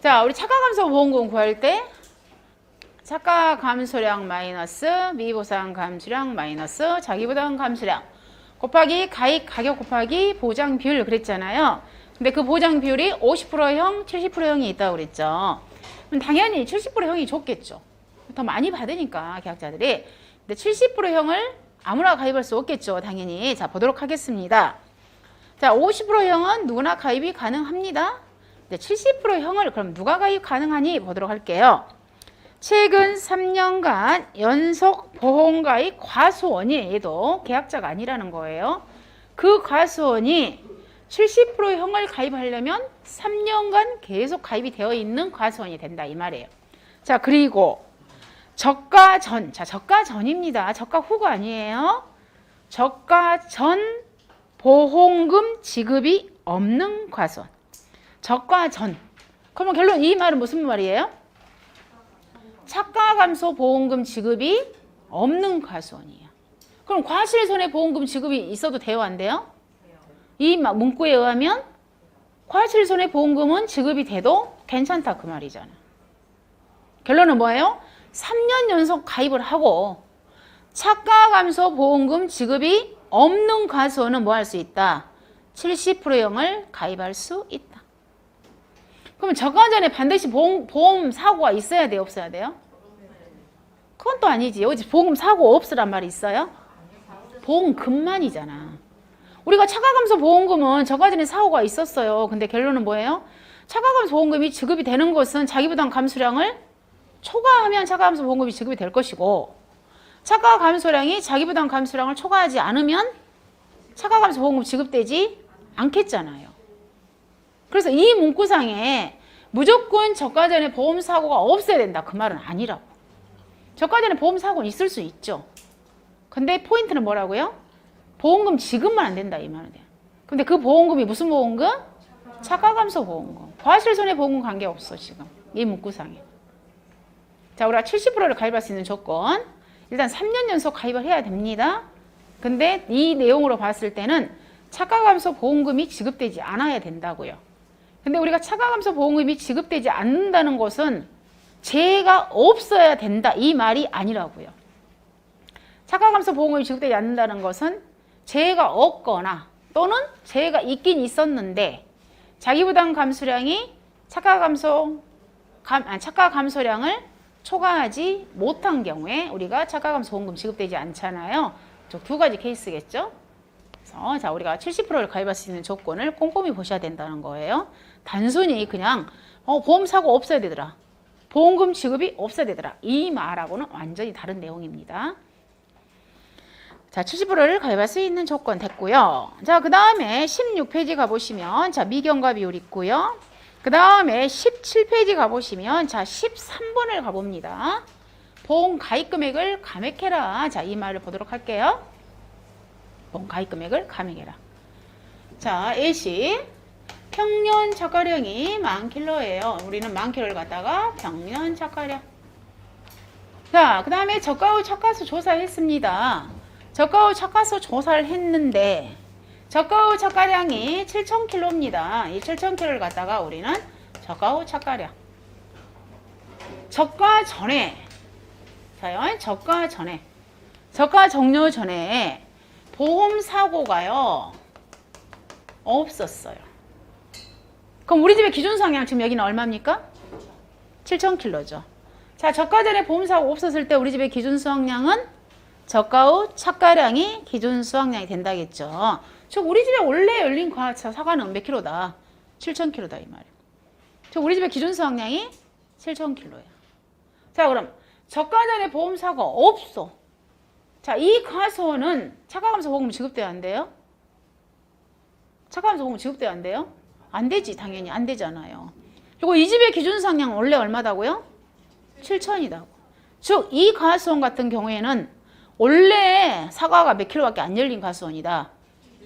자, 우리 차가감소 보험금 구할 때 차가 감소량 마이너스 미보상 감소량 마이너스 자기부담 감소량 곱하기 가입 가격 곱하기 보장 비율 그랬잖아요. 근데 그 보장 비율이 50%형, 70%형이 있다고 그랬죠. 그럼 당연히 70%형이 좋겠죠. 더 많이 받으니까 계약자들이. 근데 70%형을 아무나 가입할 수 없겠죠. 당연히. 자, 보도록 하겠습니다. 자, 50%형은 누구나 가입이 가능합니다. 근데 70%형을 그럼 누가 가입 가능하니 보도록 할게요. 최근 3년간 연속 보험가입 과수원이 얘도 계약자가 아니라는 거예요. 그 과수원이 70%형을 가입하려면 3년간 계속 가입이 되어 있는 과수원이 된다 이 말이에요. 자, 그리고 저가 전, 자, 저가 전입니다. 저가 후가 아니에요. 저가 전 보험금 지급이 없는 과수원. 저가 전. 그러면 결론 이 말은 무슨 말이에요? 차가 감소 보험금 지급이 없는 과수원이에요. 그럼 과실손해보험금 지급이 있어도 돼요, 안 돼요? 이 문구에 의하면 과실손해보험금은 지급이 돼도 괜찮다 그 말이잖아. 결론은 뭐예요? 3년 연속 가입을 하고 차가 감소 보험금 지급이 없는 과수원은 뭐 할 수 있다? 70%형을 가입할 수 있다. 그러면 저가 전에 반드시 보험 사고가 있어야 돼요? 없어야 돼요? 그건 또 아니지. 여기 보험 사고 없으란 말이 있어요? 보험금만이잖아. 우리가 차가감소 보험금은 저가 전에 사고가 있었어요. 근데 결론은 뭐예요? 차가감소 보험금이 지급이 되는 것은 자기부담 감소량을 초과하면 차가감소 보험금이 지급이 될 것이고 차가감소량이 자기부담 감소량을 초과하지 않으면 차가감소 보험금 지급되지 않겠잖아요. 그래서 이 문구상에 무조건 저가 전에 보험 사고가 없어야 된다 그 말은 아니라고. 저가 전에 보험 사고는 있을 수 있죠. 근데 포인트는 뭐라고요? 보험금 지급만 안 된다 이 말이에요. 근데 그 보험금이 무슨 보험금? 차가감소 보험금. 과실손해보험금 관계없어 지금 이 문구상에. 자, 우리가 70%를 가입할 수 있는 조건 일단 3년 연속 가입을 해야 됩니다. 근데 이 내용으로 봤을 때는 차가감소 보험금이 지급되지 않아야 된다고요. 근데 우리가 차가감소 보험금이 지급되지 않는다는 것은 재해가 없어야 된다 이 말이 아니라고요. 차가감소 보험금이 지급되지 않는다는 것은 재해가 없거나 또는 재해가 있긴 있었는데 자기부담 감소량이 차가 감소량을 초과하지 못한 경우에 우리가 차가감소 보험금 지급되지 않잖아요. 두 가지 케이스겠죠. 그래서 자, 우리가 70%를 가입할 수 있는 조건을 꼼꼼히 보셔야 된다는 거예요. 단순히 그냥 보험 사고 없어야 되더라. 보험금 지급이 없어야 되더라. 이 말하고는 완전히 다른 내용입니다. 자, 70%를 가입할 수 있는 조건 됐고요. 자, 그 다음에 16페이지 가보시면 자, 미경과 비율 있고요. 그 다음에 17페이지 가보시면 자, 13번을 가봅니다. 보험 가입 금액을 감액해라. 자, 이 말을 보도록 할게요. 보험 가입 금액을 감액해라. 자, 예시 평년 차가량이 10,000km예요. 우리는 10,000km를 갖다가 평년 차가량. 자, 그 다음에 저가 후 차가수 조사했습니다. 저가 후 차가수 조사를 했는데 저가 후 차가량이 7,000km입니다. 이 7,000km를 갖다가 우리는 저가 후 차가량. 저가 전에, 자요, 저가 전에, 저가 종료 전에 보험 사고가요 없었어요. 그럼 우리 집의 기준 수확량 지금 여기는 얼마입니까? 7,000km죠. 자, 저가 전에 보험 사고 없었을 때 우리 집의 기준 수확량은 저가 후 차가량이 기준 수확량이 된다겠죠. 즉 우리 집에 원래 열린 사과는 몇 킬로다? 7,000km다 이 말이에요. 즉 우리 집의 기준 수확량이 7,000km예요. 자, 그럼 저가 전에 보험 사고 없어. 자, 이 과수원은 차가감소 보험금 지급돼야 안 돼요? 차가감소 보험금 지급돼야 안 돼요? 안 되지. 당연히 안 되잖아요. 그리고 이 집의 기준 수확량 원래 얼마다고요? 7,000이다고. 즉 이 과수원 같은 경우에는 원래 사과가 몇 킬로밖에 안 열린 과수원이다.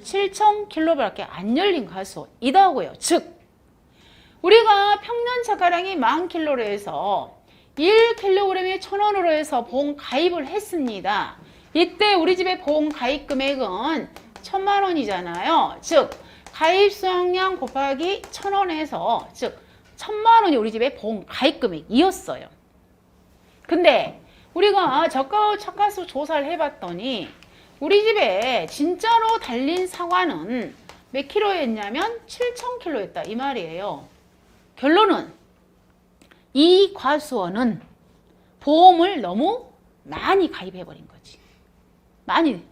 7,000km밖에 안 열린 과수원이다고요. 즉 우리가 평년 차가량이 10,000km로 해서 1kg에 1,000원으로 해서 보험 가입을 했습니다. 이때 우리 집의 보험 가입 금액은 1,000만 원이잖아요. 즉 가입 수확량 곱하기 1,000원에서 즉 1,000만 원이 우리 집의 보험 가입 금액이었어요. 근데 우리가 저가 차가수 조사를 해봤더니 우리 집에 진짜로 달린 사과는 몇 킬로였냐면 7,000킬로였다 이 말이에요. 결론은 이 과수원은 보험을 너무 많이 가입해버린 거지. 많이.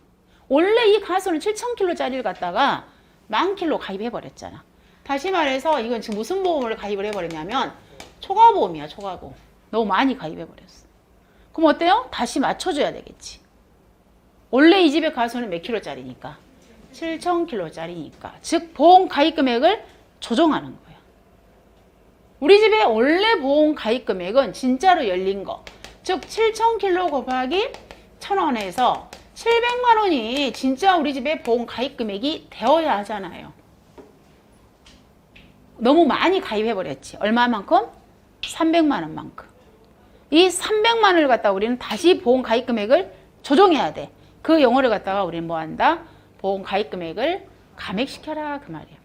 원래 이 과수원은 7,000킬로짜리를 갖다가 10,000킬로 가입해버렸잖아. 다시 말해서 이건 지금 무슨 보험을 가입을 해버렸냐면 초과보험이야, 초과보험. 너무 많이 가입해버렸어. 그럼 어때요? 다시 맞춰줘야 되겠지. 원래 이 집의 과수원은 몇 킬로짜리니까? 7,000킬로짜리니까. 즉 보험 가입 금액을 조정하는 거야. 우리 집의 원래 보험 가입 금액은 진짜로 열린 거. 즉 7,000킬로 곱하기 1,000원에서 700만 원이 진짜 우리 집의 보험 가입 금액이 되어야 하잖아요. 너무 많이 가입해버렸지. 얼마만큼? 300만 원만큼. 이 300만 원을 갖다가 우리는 다시 보험 가입 금액을 조정해야 돼. 그 용어를 갖다가 우리는 뭐 한다? 보험 가입 금액을 감액시켜라 그 말이야.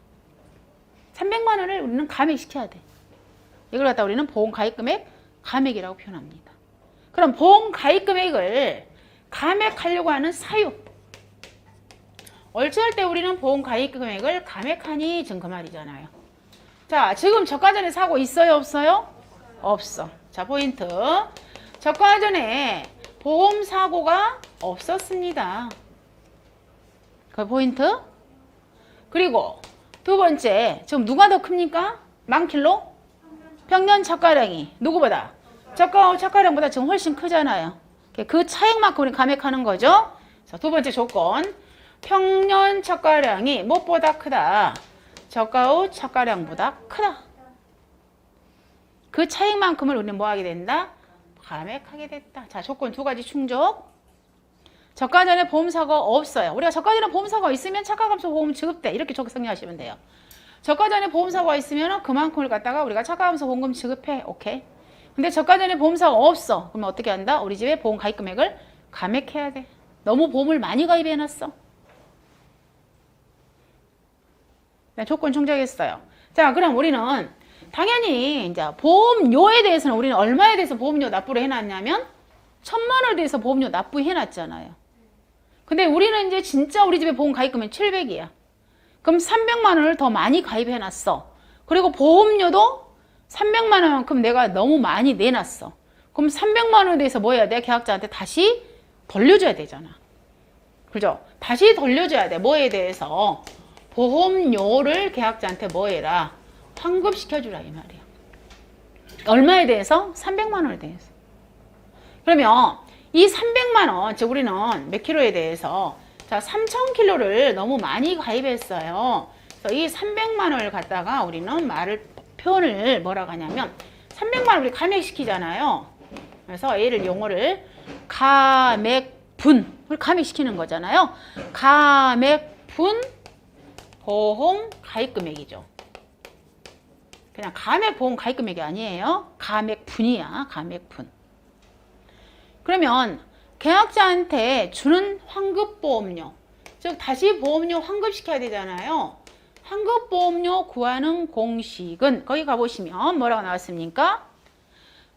300만 원을 우리는 감액시켜야 돼. 이걸 갖다 우리는 보험 가입 금액 감액이라고 표현합니다. 그럼 보험 가입 금액을 감액하려고 하는 사유. 어쩔 때 우리는 보험 가입 금액을 감액하니 지금 그 말이잖아요. 자, 지금 저가 전에 사고 있어요, 없어요? 없어. 자, 포인트. 저가 전에 보험 사고가 없었습니다. 그 포인트. 그리고 두 번째, 지금 누가 더 큽니까? 10,000킬로? 평년 저가량이 누구보다? 저가량보다 지금 훨씬 크잖아요. 그 차액만큼 우리 감액하는 거죠. 자, 두 번째 조건. 평년 저가량이 무엇보다 크다? 저가 후 저가량보다 크다. 그 차익만큼을 우리는 뭐 하게 된다? 감액하게 됐다. 자, 조건 두 가지 충족. 저가 전에 보험사고가 없어요. 우리가 저가 전에 보험사고가 있으면 차가감소 보험 지급돼. 이렇게 정리하시면 돼요. 저가 전에 보험사고가 있으면 그만큼을 갖다가 우리가 차가감소 보험금 지급해. 오케이. 근데 저가 전에 보험사고가 없어. 그러면 어떻게 한다? 우리 집에 보험 가입 금액을 감액해야 돼. 너무 보험을 많이 가입해놨어. 조건 충족했어요. 자, 그럼 우리는 당연히 이제 보험료에 대해서는 우리는 얼마에 대해서 보험료 납부를 해놨냐면 1,000만 원에 대해서 보험료 납부해놨잖아요. 근데 우리는 이제 진짜 우리 집에 보험 가입금은 700이야. 그럼 300만 원을 더 많이 가입해놨어. 그리고 보험료도 300만 원만큼 내가 너무 많이 내놨어. 그럼 300만 원에 대해서 뭐 해야 돼? 계약자한테 다시 돌려줘야 되잖아. 그죠? 다시 돌려줘야 돼. 뭐에 대해서? 보험료를 계약자한테 뭐 해라? 환급시켜주라 이 말이야. 얼마에 대해서? 300만 원에 대해서. 그러면 이 300만 원, 즉 우리는 몇 킬로에 대해서 자 3,000킬로를 너무 많이 가입했어요. 그래서 이 300만 원을 갖다가 우리는 표현을 뭐라고 하냐면 300만 원 우리 감액시키잖아요. 그래서 얘를 용어를 감액분을 감액시키는 거잖아요. 감액분 보험 가입금액이죠. 그냥 감액보험 가입금액이 아니에요. 감액분이야. 감액분. 그러면 계약자한테 주는 환급보험료, 즉 다시 보험료 환급시켜야 되잖아요. 환급보험료 구하는 공식은 거기 가보시면 뭐라고 나왔습니까?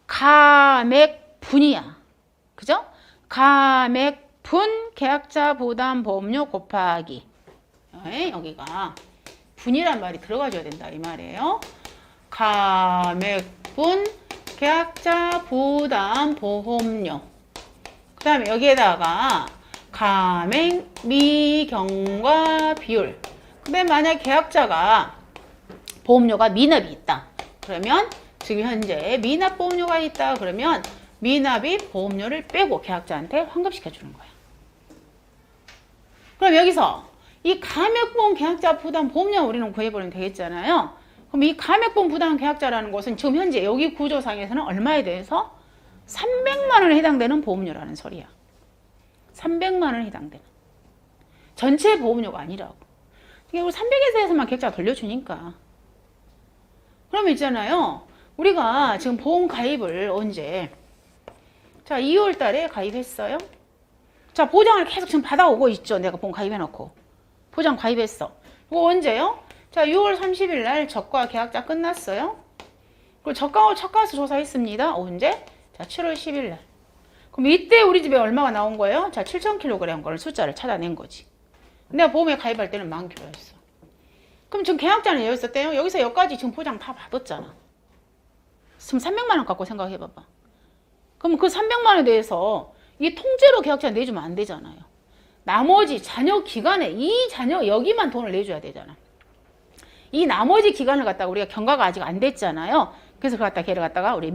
감액분이야. 그죠? 감액분 계약자 부담 보험료 곱하기 여기가 분이란 말이 들어가줘야 된다 이 말이에요. 감액분 계약자 부담 보험료 그 다음에 여기에다가 감액 미경과 비율. 근데 만약 계약자가 보험료가 미납이 있다 그러면 지금 현재 미납 보험료가 있다 그러면 미납이 보험료를 빼고 계약자한테 환급시켜 주는 거야. 그럼 여기서 이 감액보험 계약자 부담 보험료 우리는 구해버리면 되겠잖아요. 그럼 이 감액보험 부담 계약자라는 것은 지금 현재 여기 구조상에서는 얼마에 대해서 300만 원에 해당되는 보험료라는 소리야. 300만 원에 해당되는. 전체 보험료가 아니라고. 우리 300에서 해서만 계약자가 돌려주니까. 그러면 있잖아요. 우리가 지금 보험 가입을 언제? 자, 2월 달에 가입했어요. 자, 보장을 계속 지금 받아오고 있죠. 내가 보험 가입해놓고. 보장 가입했어. 이거 언제요? 자, 6월 30일 날 적과 계약자 끝났어요. 그리고 저가수 조사했습니다. 언제? 자, 7월 10일 날. 그럼 이때 우리 집에 얼마가 나온 거예요? 자, 7,000kg 걸 숫자를 찾아낸 거지. 내가 보험에 가입할 때는 10,000kg였어. 그럼 지금 계약자는 여기 있었대요. 여기서 여기까지 지금 포장 다 받았잖아. 지금 300만 원 갖고 생각해봐봐. 그럼 그 300만 원에 대해서 이 통째로 계약자 내주면 안 되잖아요. 나머지 잔여 기간에 이 잔여 여기만 돈을 내줘야 되잖아. 이 나머지 기간을 갖다가 우리가 경과가 아직 안 됐잖아요. 그래서 그걸 갖다 걔를 갖다가 우리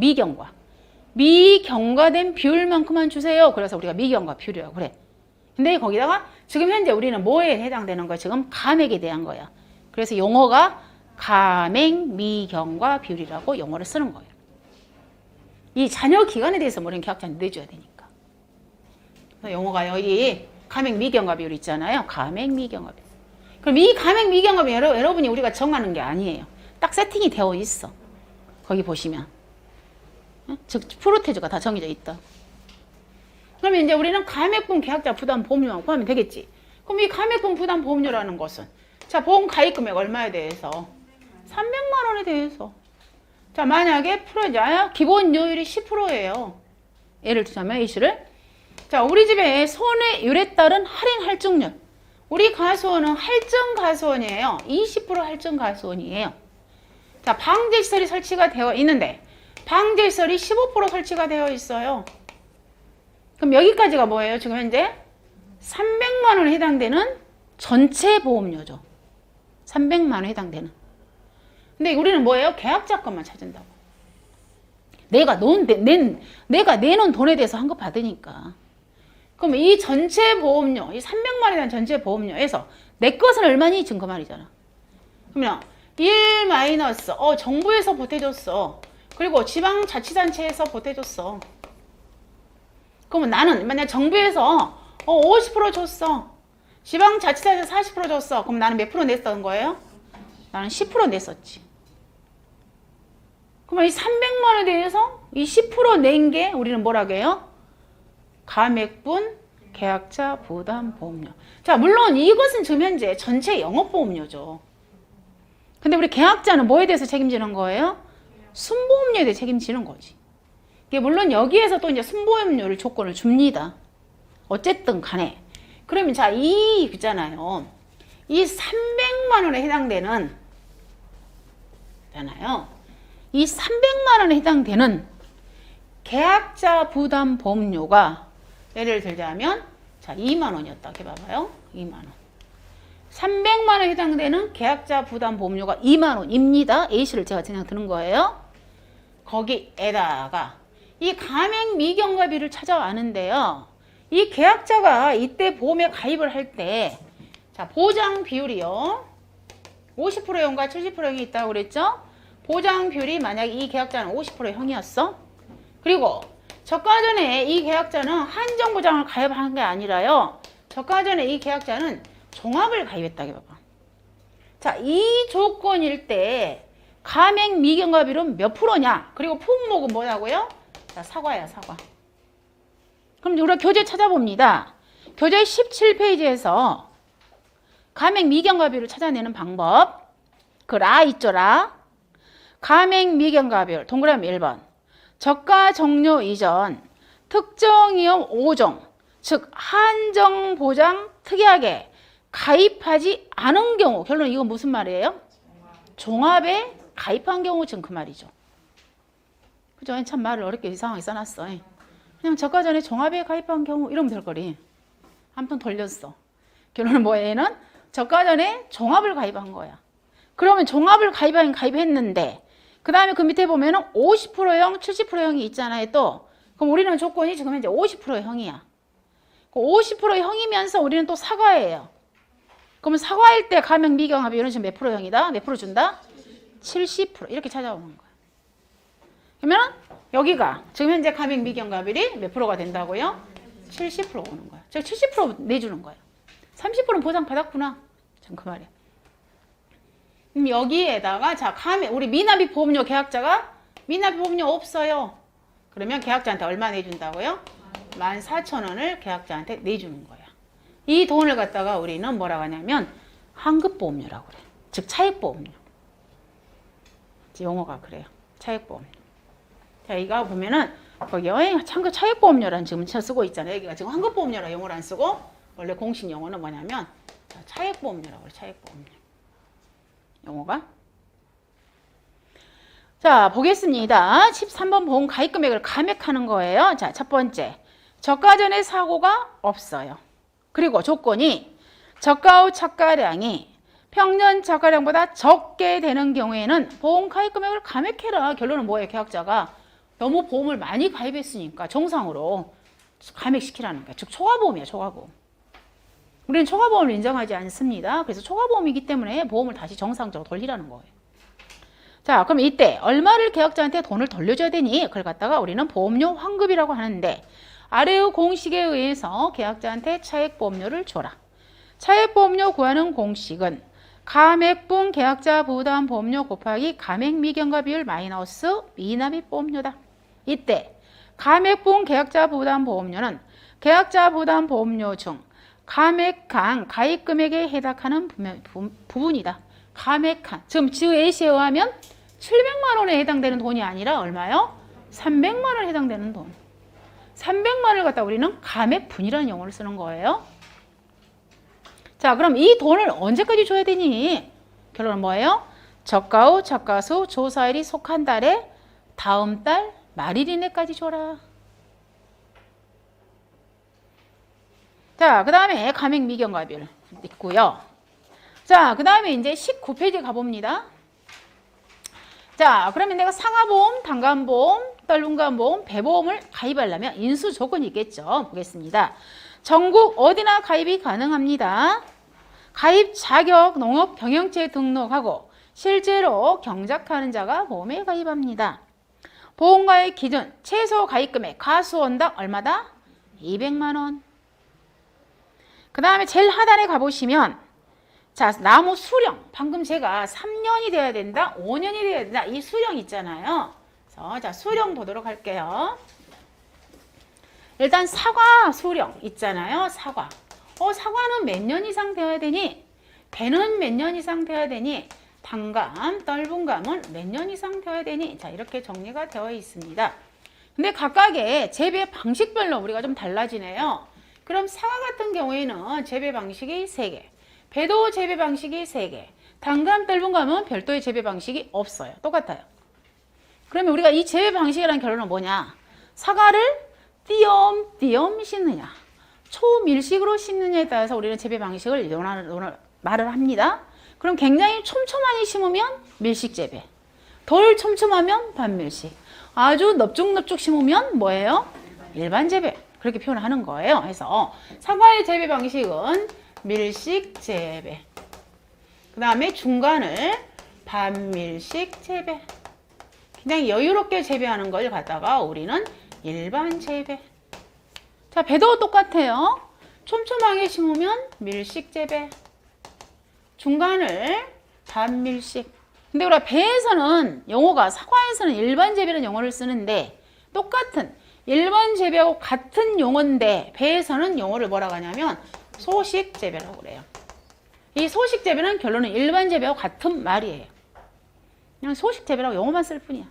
미경과된 비율만큼만 주세요. 그래서 우리가 미경과 비율이라고 그래. 근데 거기다가 지금 현재 우리는 뭐에 해당되는 거야? 지금 감액에 대한 거야. 그래서 용어가 감액, 미경과 비율이라고 용어를 쓰는 거예요. 이 잔여 기간에 대해서 우리는 계약자는 내줘야 되니까. 그래서 용어가 여기 감액, 미경과 비율 있잖아요. 감액, 미경과 비율. 그럼 이 감액, 미경과 비율 여러분이 우리가 정하는 게 아니에요. 딱 세팅이 되어 있어. 거기 보시면. 즉 프로테주가 다 정해져 있다. 그러면 이제 우리는 감액분 계약자 부담 보험료만 구하면 되겠지. 그럼 이 감액분 부담 보험료라는 것은 자 보험 가입 금액 얼마에 대해서 300만 원에 대해서 자 만약에 프로자 기본료율이 10%예요. 예를 들자면 A씨를 자 우리 집에 손해율에 따른 할인 할증률 우리 가수원은 할증 가수원이에요. 20% 할증 가수원이에요. 자 방제시설이 설치가 되어 있는데 방제시설이 15% 설치가 되어 있어요. 그럼 여기까지가 뭐예요? 지금 현재 300만 원에 해당되는 전체 보험료죠. 300만 원에 해당되는. 근데 우리는 뭐예요? 계약자 것만 찾은다고. 내가 내놓은 돈에 대해서 환급 받으니까. 그럼 이 전체 보험료, 이 300만 원에 대한 전체 보험료에서 내 것은 얼마니? 지금 그 말이잖아. 그러면 1 마이너스, 정부에서 보태줬어. 그리고 지방자치단체에서 보태줬어. 그러면 나는 만약 정부에서 50% 줬어. 지방자치단체에서 40% 줬어. 그럼 나는 몇 프로 냈던 거예요? 나는 10% 냈었지. 그러면 이 300만 원에 대해서 이 10% 낸 게 우리는 뭐라고 해요? 감액분 계약자 부담 보험료. 자, 물론 이것은 지금 현재 전체 영업보험료죠. 근데 우리 계약자는 뭐에 대해서 책임지는 거예요? 순보험료에 대해 책임지는 거지. 이게 물론 여기에서 또 이제 순보험료를 조건을 줍니다. 어쨌든 간에. 그러면 자, 있잖아요. 이 300만 원에 해당되는 있잖아요. 이 300만 원에 해당되는 계약자 부담 보험료가 예를 들자면 자, 2만 원이었다. 이렇게 봐봐요. 2만 원. 300만 원에 해당되는 계약자 부담 보험료가 2만 원입니다. A씨를 제가 그냥 드는 거예요. 거기에다가 이 감액 미경과비를 찾아왔는데요. 이 계약자가 이때 보험에 가입을 할 때 자, 보장 비율이요. 50%형과 70%형이 있다고 그랬죠? 보장 비율이 만약 이 계약자는 50%형이었어. 그리고 저가 전에 이 계약자는 한정 보장을 가입한 게 아니라요. 저가 전에 이 계약자는 종합을 가입했다고 봐봐. 자, 이 조건일 때 감액 미경과비율은 몇 프로냐? 그리고 품목은 뭐냐고요? 자, 사과야, 사과. 그럼 우리가 교재 찾아봅니다. 교재 17페이지에서 감액 미경과비율을 찾아내는 방법. 그 라 있죠, 라. 감액 미경과비율 동그라미 1번. 저가 종료 이전 특정 이용 5종 즉 한정 보장 특이하게 가입하지 않은 경우 결론 이건 무슨 말이에요? 종합에 가입한 경우 지금 그 말이죠. 그죠? 참 말을 어렵게 이상하게 써놨어. 그냥 저가 전에 종합에 가입한 경우 이러면 될 거리. 한번 돌렸어. 결론은 뭐예요? 얘는 저가 전에 종합을 가입한 거야. 그러면 종합을 가입했는데 그 다음에 그 밑에 보면은 50%형, 70%형이 있잖아요. 또 그럼 우리는 조건이 지금 현재 50%형이야. 50%형이면서 우리는 또 사과예요. 그러면 사과일 때 감액 미경과비율은 지금 몇 프로형이다? 몇 프로 준다? 70% 이렇게 찾아오는 거야. 그러면 여기가 지금 현재 감액 미경과비율이 몇 프로가 된다고요? 70% 오는 거야. 즉 70% 내주는 거야. 30%는 보장 받았구나. 지금 그 말이야. 그럼 여기에다가 자 감액 우리 미납입 보험료 계약자가 미납입 보험료 없어요. 그러면 계약자한테 얼마 내준다고요? 14,000원을 계약자한테 내주는 거야. 이 돈을 갖다가 우리는 뭐라고 하냐면 환급보험료라고 그래. 즉 차익보험료. 용어가 그래요. 차액보험료. 자, 이거 보면은 거기 참고 차액보험료라는 지금 쓰고 있잖아요. 여기가 지금 환급보험료라 용어를 안 쓰고 원래 공식 용어는 뭐냐면 차액보험료라고 해요. 차액보험료. 용어가. 자, 보겠습니다. 13번 보험 가입 금액을 감액하는 거예요. 자, 첫 번째. 저가 전에 사고가 없어요. 그리고 조건이 저가 후 착가량이 평년 착가량보다 적게 되는 경우에는 보험 가입 금액을 감액해라. 결론은 뭐예요? 계약자가 너무 보험을 많이 가입했으니까 정상으로 감액시키라는 거예요. 즉 초과보험이에요. 초과보험. 우리는 초과보험을 인정하지 않습니다. 그래서 초과보험이기 때문에 보험을 다시 정상적으로 돌리라는 거예요. 자, 그럼 이때 얼마를 계약자한테 돈을 돌려줘야 되니? 그걸 갖다가 우리는 보험료 환급이라고 하는데 아래의 공식에 의해서 계약자한테 차액보험료를 줘라. 차액보험료 구하는 공식은 감액분 계약자 부담 보험료 곱하기 감액 미경과 비율 마이너스 미납입 보험료다. 이때 감액분 계약자 부담 보험료는 계약자 부담 보험료 중 감액한 가입 금액에 해당하는 부분이다. 감액한. 지금 예시에 의하면 700만 원에 해당되는 돈이 아니라 얼마요? 300만 원에 해당되는 돈. 300만 원을 갖다 우리는 감액분이라는 용어를 쓰는 거예요. 자, 그럼 이 돈을 언제까지 줘야 되니? 결론은 뭐예요? 저가 후 착가수 조사일이 속한 달에 다음 달 말일 이내까지 줘라. 자, 그 다음에 감액 미경과 비율 있고요. 자, 그 다음에 이제 19페이지 가봅니다. 자, 그러면 내가 상하보험, 단간보험, 떨분간보험, 배보험을 가입하려면 인수 조건이 있겠죠. 보겠습니다. 전국 어디나 가입이 가능합니다. 가입 자격 농업 경영체에 등록하고 실제로 경작하는 자가 보험에 가입합니다. 보험가입 기준 최소 가입금액 가수원당 얼마다? 200만 원. 그 다음에 제일 하단에 가보시면 자, 나무 수령. 방금 제가 3년이 돼야 된다, 5년이 돼야 된다. 이 수령 있잖아요. 그래서 자, 수령 보도록 할게요. 일단 사과 수령 있잖아요. 사과. 사과는 몇 년 이상 되어야 되니? 배는 몇 년 이상 되어야 되니? 단감, 떨분감은 몇 년 이상 되어야 되니? 자, 이렇게 정리가 되어 있습니다. 근데 각각의 재배 방식별로 우리가 좀 달라지네요. 그럼 사과 같은 경우에는 재배 방식이 3개. 배도 재배 방식이 3개. 단감, 떨분감은 별도의 재배 방식이 없어요. 똑같아요. 그러면 우리가 이 재배 방식이라는 결론은 뭐냐? 사과를 띄엄띄엄 심느냐, 초밀식으로 심느냐에 따라서 우리는 재배 방식을 말을 합니다. 그럼 굉장히 촘촘하게 심으면 밀식 재배, 덜 촘촘하면 반밀식, 아주 넙죽넙죽 심으면 뭐예요? 일반 재배. 그렇게 표현을 하는 거예요. 그래서 사과의 재배 방식은 밀식 재배, 그 다음에 중간을 반밀식 재배, 그냥 여유롭게 재배하는 걸 갖다가 우리는 일반 재배. 자, 배도 똑같아요. 촘촘하게 심으면 밀식 재배, 중간을 반밀식. 근데 우리가 배에서는 용어가, 사과에서는 일반 재배라는 용어를 쓰는데 똑같은 일반 재배하고 같은 용어인데 배에서는 용어를 뭐라고 하냐면 소식 재배라고 그래요. 이 소식 재배는 결론은 일반 재배하고 같은 말이에요. 그냥 소식 재배라고 용어만 쓸 뿐이야.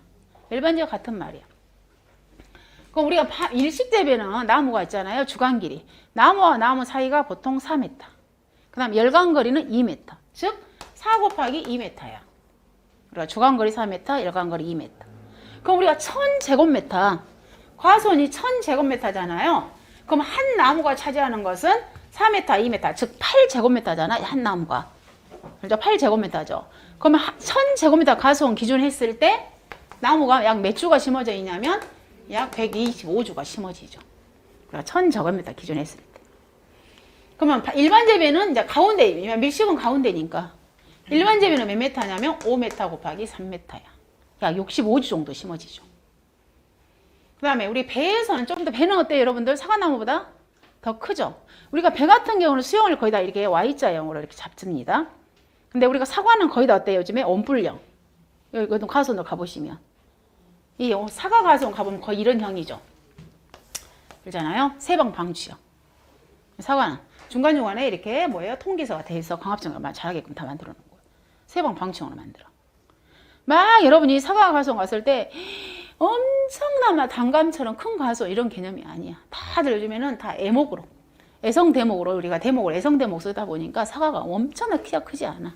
일반 재배와 같은 말이야. 그럼 우리가 일식 재배는 나무가 있잖아요. 주간 길이. 나무와 나무 사이가 보통 4m. 그 다음 열간 거리는 2m. 즉 4 곱하기 2m야. 우리가 주간 거리 4m, 열간 거리 2m. 그럼 우리가 1000제곱미터, 과수원이 1000제곱미터잖아요. 그럼 한 나무가 차지하는 것은 4m, 2m, 즉 8제곱미터잖아. 한 나무가. 그렇죠? 8제곱미터죠. 그러면 1000제곱미터 과수원 기준 했을 때 나무가 약 몇 주가 심어져 있냐면 약 125주가 심어지죠. 그러니까 1000제곱미터 기준 했을 때. 그러면 일반 재배는 이제 가운데, 밀식은 가운데니까. 일반 재배는 몇 m냐면 5m 곱하기 3m야. 약 65주 정도 심어지죠. 그 다음에 우리 배에서는 좀 더, 배는 어때요 여러분들? 사과나무보다 더 크죠? 우리가 배 같은 경우는 수영을 거의 다 이렇게 Y자형으로 이렇게 잡습니다. 근데 우리가 사과는 거의 다 어때요? 요즘에 원뿔형. 여기 가수원으로 가보시면. 이 사과 가수원 가보면 거의 이런 형이죠. 그러잖아요. 세방 방치형. 사과는 중간중간에 이렇게 뭐예요? 통기서가 돼 있어. 광합성을 잘하게끔 다 만들어 놓은 거예요. 세방 방치형으로 만들어. 막 여러분이 사과 가수원 갔을 때 엄청난 단감처럼 큰 가수 이런 개념이 아니야. 다들 요즘에는 다 애목으로, 애성 대목으로 우리가 대목을 애성 대목 쓰다 보니까 사과가 엄청나 키가 크지 않아.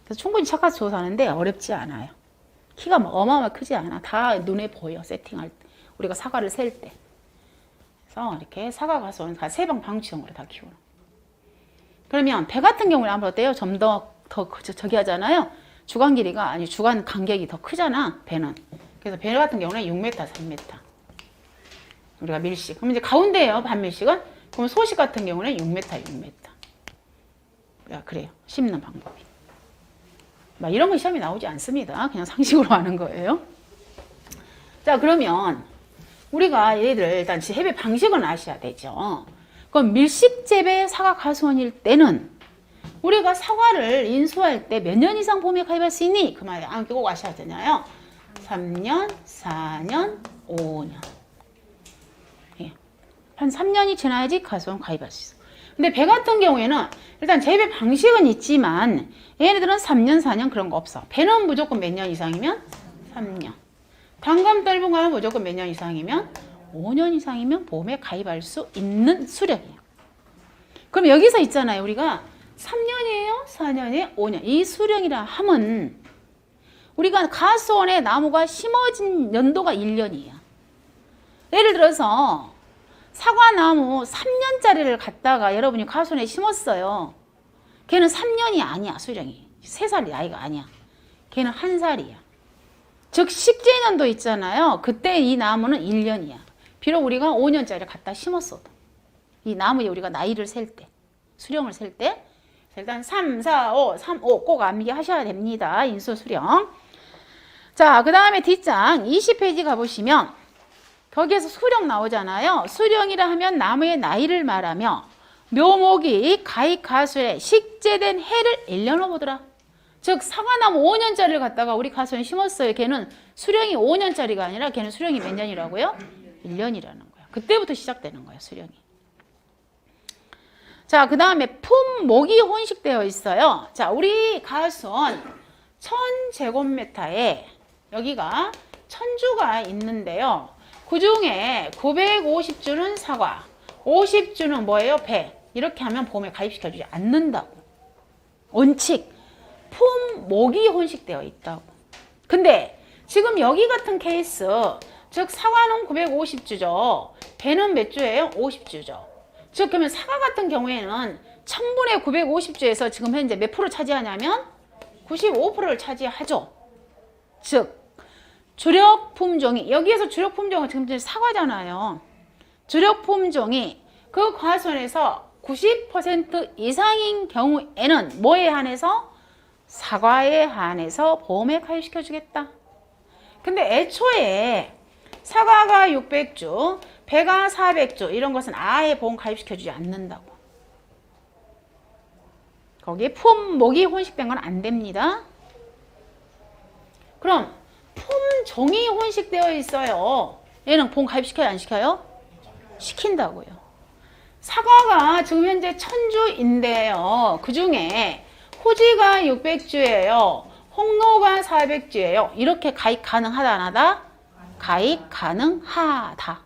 그래서 충분히 착가수 조사하는데 어렵지 않아요. 키가 막 어마어마하게 크지 않아. 다 눈에 보여, 세팅할 때. 우리가 사과를 셀 때. 그래서 이렇게 사과 가수는 다 세방 방치형으로 다 키우는. 그러면 배 같은 경우는 아무래도 어때요? 좀 더 저기 하잖아요. 주간 길이가, 아니 주간 간격이 더 크잖아, 배는. 그래서 배 같은 경우는 6m, 3m. 우리가 밀식. 그럼 이제 가운데예요, 반밀식은. 그럼 소식 같은 경우는 6m, 6m. 그래요. 심는 방법이. 막 이런 거 시험에 나오지 않습니다. 그냥 상식으로 하는 거예요. 자, 그러면 우리가 얘들 일단 재배 방식은 아셔야 되죠. 그럼 밀식재배 사과 가수원일 때는 우리가 사과를 인수할 때 몇 년 이상 보험에 가입할 수 있니? 그 말에 꼭 아셔야 되나요? 3년, 4년, 5년. 예. 한 3년이 지나야지 가수원 가입할 수 있어. 근데 배 같은 경우에는 일단 재배 방식은 있지만 얘네들은 3년, 4년 그런 거 없어. 배는 무조건 몇 년 이상이면 3년. 단감 떫은 거는 무조건 몇 년 이상이면 5년 이상이면 보험에 가입할 수 있는 수령이에요. 그럼 여기서 있잖아요. 우리가 3년이에요? 4년이에요? 5년. 이 수령이라 함은 우리가 가수원에 나무가 심어진 연도가 1년이에요. 예를 들어서 사과나무 3년짜리를 갖다가 여러분이 가수원에 심었어요. 걔는 3년이 아니야, 수령이. 3살이 나이가 아니야. 걔는 1살이야. 즉 식재년도 있잖아요. 그때 이 나무는 1년이야. 비록 우리가 5년짜리를 갖다 심었어도 이 나무에 우리가 나이를 셀 때, 수령을 셀 때 일단 3, 4, 5, 3, 5 꼭 암기하셔야 됩니다. 인수 수령. 자, 그 다음에 뒷장 20페이지 가보시면 거기에서 수령 나오잖아요. 수령이라 하면 나무의 나이를 말하며 묘목이 가입 가수에 식재된 해를 1년으로 보더라. 즉 사과나무 5년짜리를 갖다가 우리 가수에 심었어요. 걔는 수령이 5년짜리가 아니라 걔는 수령이 몇 년이라고요? 1년이라는 거야. 그때부터 시작되는 거야, 수령이. 자, 그 다음에 품목이 혼식되어 있어요. 자, 우리 가수원 1000제곱미터에 여기가 1000주가 있는데요. 그 중에 950주는 사과, 50주는 뭐예요? 배. 이렇게 하면 보험에 가입시켜주지 않는다고. 원칙. 품목이 혼식되어 있다고. 근데 지금 여기 같은 케이스, 즉 사과는 950주죠. 배는 몇 주예요? 50주죠. 즉 그러면 사과 같은 경우에는 1000분의 950주에서 지금 현재 몇 프로 차지하냐면 95%를 차지하죠. 즉 주력 품종이, 여기에서 주력 품종은 지금 사과잖아요. 주력 품종이 그 과수원에서 90% 이상인 경우에는 뭐에 한해서? 사과에 한해서 보험에 가입시켜 주겠다. 근데 애초에 사과가 600주, 배가 400주 이런 것은 아예 보험 가입시켜 주지 않는다고. 거기에 품목이 혼식된 건 안 됩니다. 그럼 품종이 혼식되어 있어요. 얘는 보험 가입시켜요? 안 시켜요? 시킨다고요. 사과가 지금 현재 1000주인데요. 그 중에 호지가 600주예요. 홍로가 400주예요. 이렇게 가입 가능하다 안 하다? 가입 가능하다.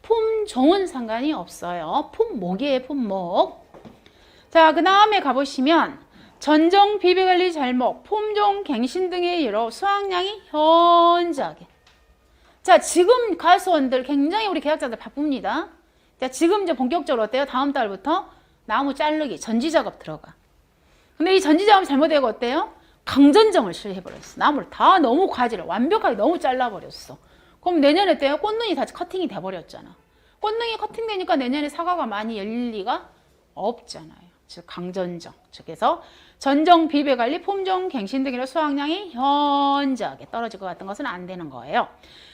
품종은 상관이 없어요. 품목이에요, 품목. 자, 그 다음에 가보시면 전정 비비관리 잘못, 품종 갱신 등의 예로 수확량이 현저하게. 자, 지금 가수원들 굉장히 우리 계약자들 바쁩니다. 자, 지금 이제 본격적으로 어때요? 다음 달부터 나무 자르기, 전지 작업 들어가. 근데 이 전지 작업 잘못되고 어때요? 강전정을 실해버렸어. 나무를 다 너무 과지를 완벽하게 너무 잘라버렸어. 그럼 내년에 어때요? 꽃눈이 다 커팅이 돼버렸잖아. 꽃눈이 커팅되니까 내년에 사과가 많이 열릴 리가 없잖아요. 즉 강전정. 즉해서 전정 비배관리, 품종 갱신 등으로 수확량이 현저하게 떨어질 것 같은 것은 안 되는 거예요.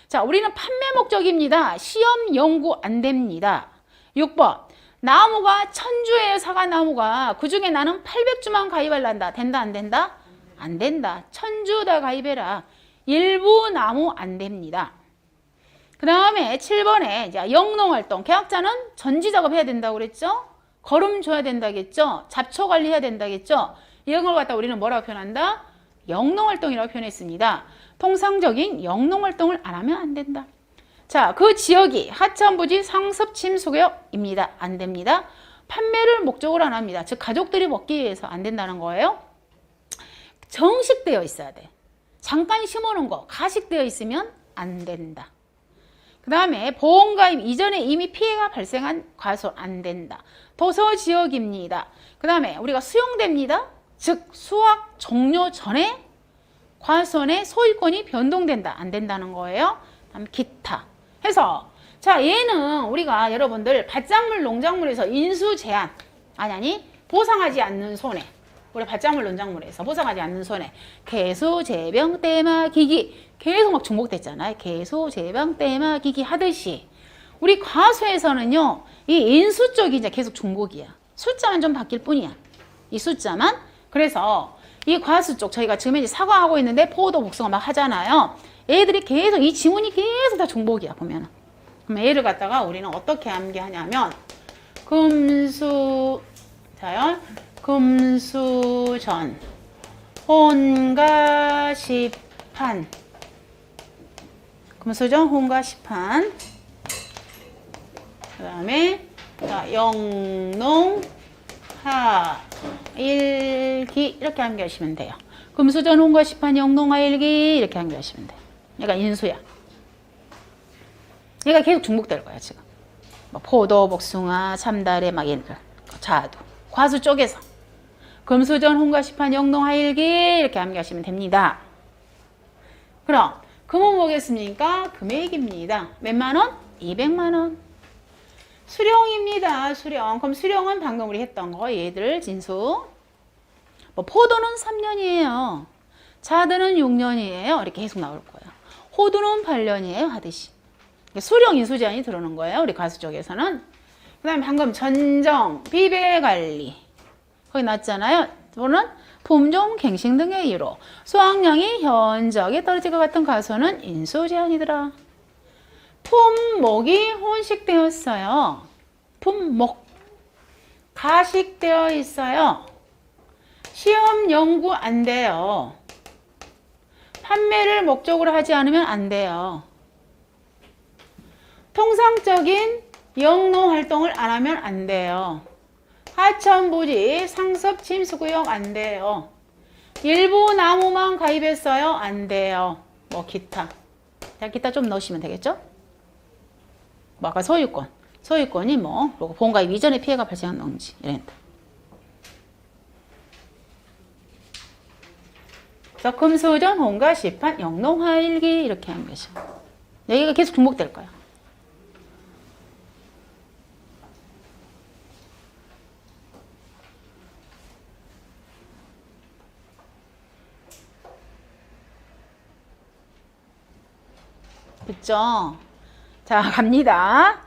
자, 우리는 판매 목적입니다. 시험 연구 안 됩니다. 6번. 나무가 1000주예요, 사과나무가. 그 중에 나는 800주만 가입하려한다. 된다, 안 된다? 안 된다. 1000주 다 가입해라. 일부 나무 안 됩니다. 그 다음에 7번에 이제 영농활동. 계약자는 전지 작업해야 된다고 그랬죠? 거름 줘야 된다겠죠? 잡초 관리해야 된다겠죠? 이런 걸 갖다 우리는 뭐라고 표현한다? 영농활동이라고 표현했습니다. 통상적인 영농활동을 안 하면 안 된다. 자, 그 지역이 하천부지 상습침수구역입니다. 안 됩니다. 판매를 목적으로 안 합니다. 즉 가족들이 먹기 위해서 안 된다는 거예요. 정식되어 있어야 돼. 잠깐 심어놓은 거 가식되어 있으면 안 된다. 그 다음에 보험가입 이전에 이미 피해가 발생한 과수 안 된다. 도서지역입니다. 그 다음에 우리가 수용됩니다. 즉 수확 종료 전에 과수원의 소유권이 변동된다. 안 된다는 거예요. 다음 기타 해서 자 얘는 우리가 여러분들 밭작물 농작물에서 인수 제한 아니 보상하지 않는 손해 우리 밭작물 농작물에서 보상하지 않는 손해 개수 재병 때마 기기 계속 막 중복됐잖아요. 개수 재병 때마 기기 하듯이 우리 과수에서는요 이 인수 쪽이 이제 계속 중복이야. 숫자만 좀 바뀔 뿐이야. 이 숫자만. 그래서 이 과수 쪽 저희가 지금 이제 사과하고 있는데 포도 복숭아 막 하잖아요. 애들이 계속 이 지문이 계속 다 중복이야 보면은. 그럼 얘를 갖다가 우리는 어떻게 암기하냐면 금수 자연 금수전 혼가시판 금수전 혼가시판 그 다음에 영농 하일기 이렇게 암기하시면 돼요. 금수전 혼가시판 영농 하일기 이렇게 암기하시면 돼요. 얘가 인수야. 얘가 계속 중복될 거야 지금. 뭐 포도, 복숭아, 참다래 막 얘들 자두 과수 쪽에서 금수전, 홍가시판, 영농, 하일기 이렇게 암기하시면 됩니다. 그럼 금은 뭐겠습니까? 금액입니다. 몇만 원? 200만 원. 수령입니다. 수령. 그럼 수령은 방금 우리 했던 거 얘들 진수. 뭐 포도는 3년이에요. 자두는 6년이에요. 이렇게 계속 나올 거예요. 호두는 8년이에요. 하듯이. 수령 인수 제한이 들어오는 거예요. 우리 가수 쪽에서는. 그 다음에 방금 전정, 비배관리. 거기 났잖아요. 또는 품종, 갱신 등의 이유로 수확량이 현저하게 떨어질 것 같은 가수는 인수 제한이더라. 품목이 혼식되었어요. 품목. 가식되어 있어요. 시험 연구 안 돼요. 판매를 목적으로 하지 않으면 안 돼요. 통상적인 영농 활동을 안 하면 안 돼요. 하천부지 상습 침수구역 안 돼요. 일부 나무만 가입했어요. 안 돼요. 뭐 기타. 자, 기타 좀 넣으시면 되겠죠? 뭐 아까 소유권. 소유권이 뭐 보험가입 이전에 피해가 발생한 농지. 이랬다. 그래서 금수전, 홍가시판, 영농하일기 이렇게 하는 것이. 여기가 계속 중복될 거야. 됐죠? 자, 갑니다.